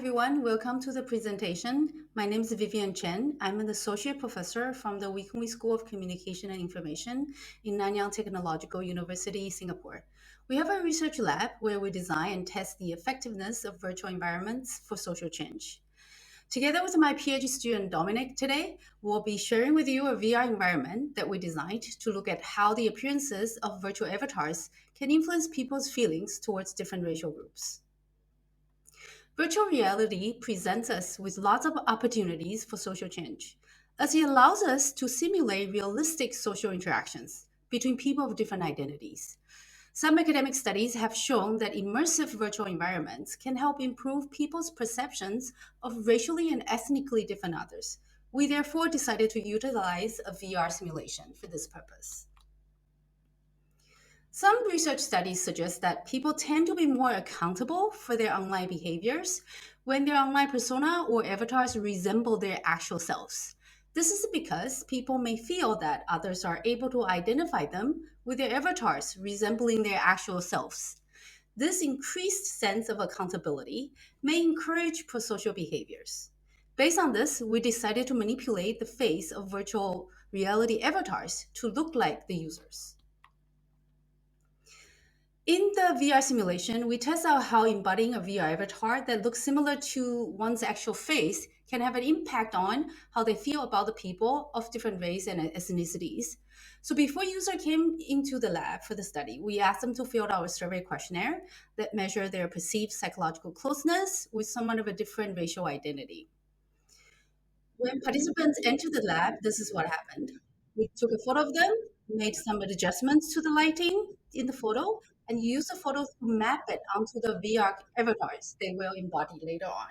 everyone. Welcome to the presentation. My name is Vivian Chen. I'm an associate professor from the Wee Kuan Yew School of Communication and Information in Nanyang Technological University, Singapore. We have a research lab where we design and test the effectiveness of virtual environments for social change. Together with my PhD student Dominic today, we'll be sharing with you a VR environment that we designed to look at how the appearances of virtual avatars can influence people's feelings towards different racial groups. Virtual reality presents us with lots of opportunities for social change, as it allows us to simulate realistic social interactions between people of different identities. Some academic studies have shown that immersive virtual environments can help improve people's perceptions of racially and ethnically different others. We therefore decided to utilize a VR simulation for this purpose. Some research studies suggest that people tend to be more accountable for their online behaviors when their online persona or avatars resemble their actual selves. This is because people may feel that others are able to identify them with their avatars resembling their actual selves. This increased sense of accountability may encourage prosocial behaviors. Based on this, we decided to manipulate the face of virtual reality avatars to look like the users. In the VR simulation, we test out how embodying a VR avatar that looks similar to one's actual face can have an impact on how they feel about the people of different race and ethnicities. So before user came into the lab for the study, we asked them to fill out a survey questionnaire that measured their perceived psychological closeness with someone of a different racial identity. When participants entered the lab, this is what happened. We took a photo of them, made some adjustments to the lighting in the photo, and used the photo to map it onto the VR avatars they will embody later on.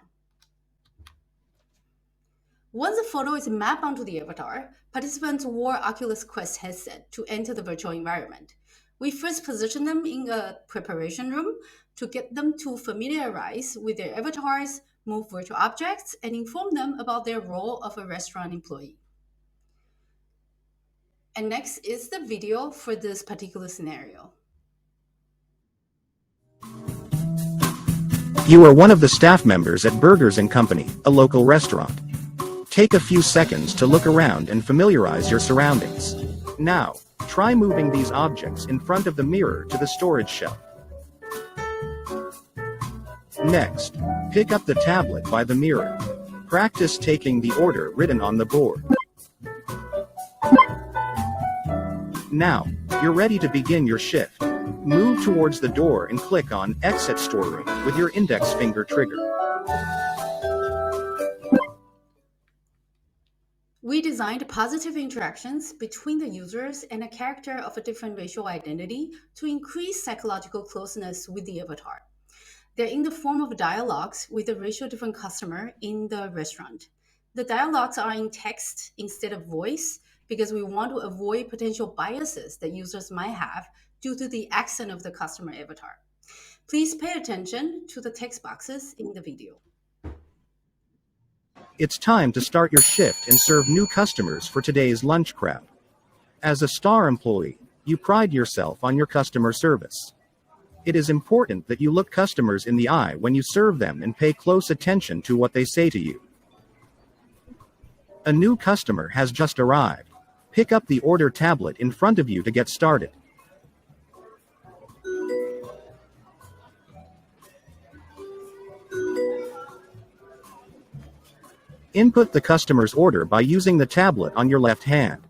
Once the photo is mapped onto the avatar, participants wore Oculus Quest headset to enter the virtual environment. We first positioned them in a preparation room to get them to familiarize with their avatars, move virtual objects, and inform them about their role of a restaurant employee. And next is the video for this particular scenario. You are one of the staff members at Burgers & Company, a local restaurant. Take a few seconds to look around and familiarize your surroundings. Now, try moving these objects in front of the mirror to the storage shelf. Next, pick up the tablet by the mirror. Practice taking the order written on the board. Now, you're ready to begin your shift. Move towards the door and click on Exit Storeroom with your index finger trigger. We designed positive interactions between the users and a character of a different racial identity to increase psychological closeness with the avatar. They're in the form of dialogues with a racial different customer in the restaurant. The dialogues are in text instead of voice because we want to avoid potential biases that users might have due to the accent of the customer avatar. Please pay attention to the text boxes in the video. It's time to start your shift and serve new customers for today's lunch crowd. As a star employee, you pride yourself on your customer service. It is important that you look customers in the eye when you serve them and pay close attention to what they say to you. A new customer has just arrived. Pick up the order tablet in front of you to get started. Input the customer's order by using the tablet on your left hand.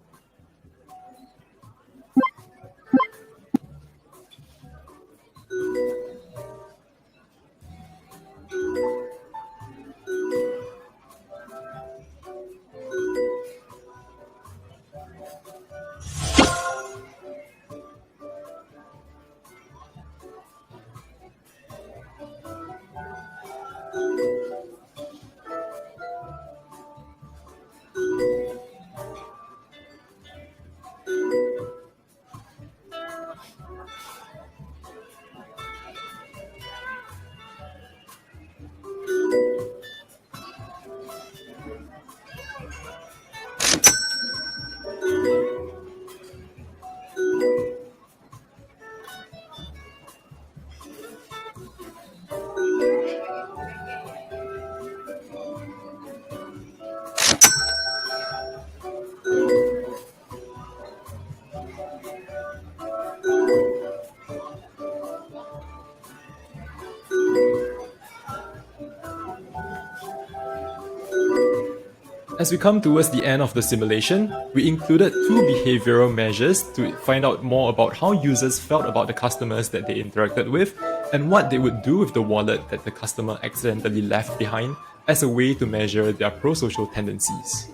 As we come towards the end of the simulation, we included two behavioral measures to find out more about how users felt about the customers that they interacted with and what they would do with the wallet that the customer accidentally left behind as a way to measure their pro-social tendencies.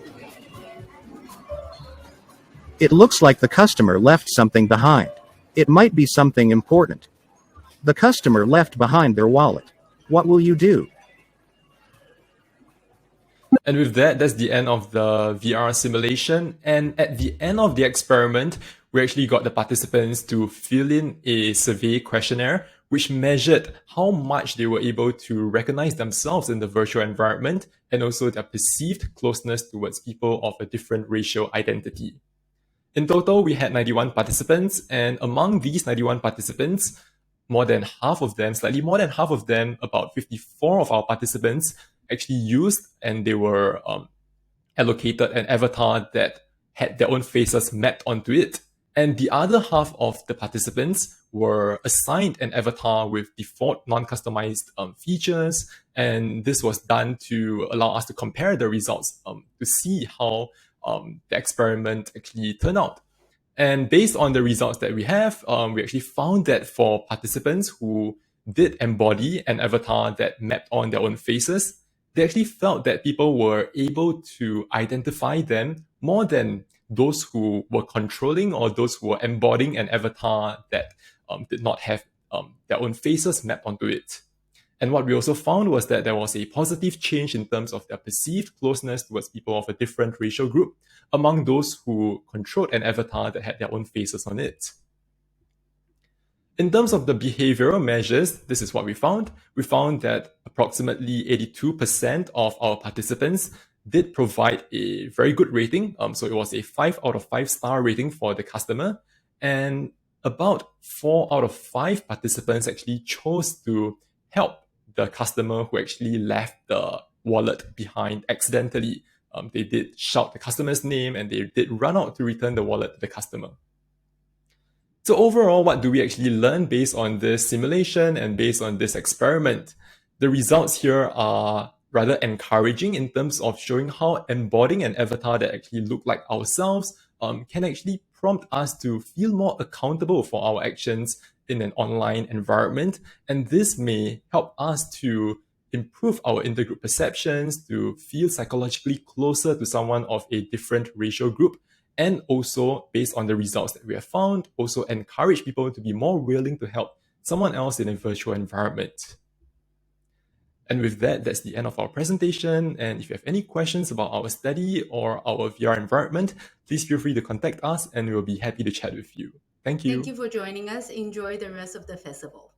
It looks like the customer left something behind. It might be something important. The customer left behind their wallet. What will you do? And with that, that's the end of the VR simulation. And at the end of the experiment, we actually got the participants to fill in a survey questionnaire, which measured how much they were able to recognize themselves in the virtual environment and also their perceived closeness towards people of a different racial identity. In total, we had 91 participants, and among these 91 participants, more than half of them, slightly more than half of them, about 54 of our participants actually used and they were allocated an avatar that had their own faces mapped onto it. And the other half of the participants were assigned an avatar with default non-customized features. And this was done to allow us to compare the results to see how the experiment actually turned out. And based on the results that we have, we actually found that for participants who did embody an avatar that mapped on their own faces, they actually felt that people were able to identify them more than those who were controlling or those who were embodying an avatar that did not have their own faces mapped onto it. And what we also found was that there was a positive change in terms of their perceived closeness towards people of a different racial group among those who controlled an avatar that had their own faces on it. In terms of the behavioral measures, this is what we found. We found that approximately 82% of our participants did provide a very good rating. So it was a 5 out of 5 star rating for the customer. And about 4 out of 5 participants actually chose to help the customer who actually left the wallet behind accidentally. They did shout the customer's name and they did run out to return the wallet to the customer. So overall, what do we actually learn based on this simulation and based on this experiment? The results here are rather encouraging in terms of showing how embodying an avatar that actually look like ourselves can actually prompt us to feel more accountable for our actions in an online environment. And this may help us to improve our intergroup perceptions, to feel psychologically closer to someone of a different racial group, and also, based on the results that we have found, also encourage people to be more willing to help someone else in a virtual environment. And with that, that's the end of our presentation. And if you have any questions about our study or our VR environment, please feel free to contact us and we'll be happy to chat with you. Thank you. Thank you for joining us. Enjoy the rest of the festival.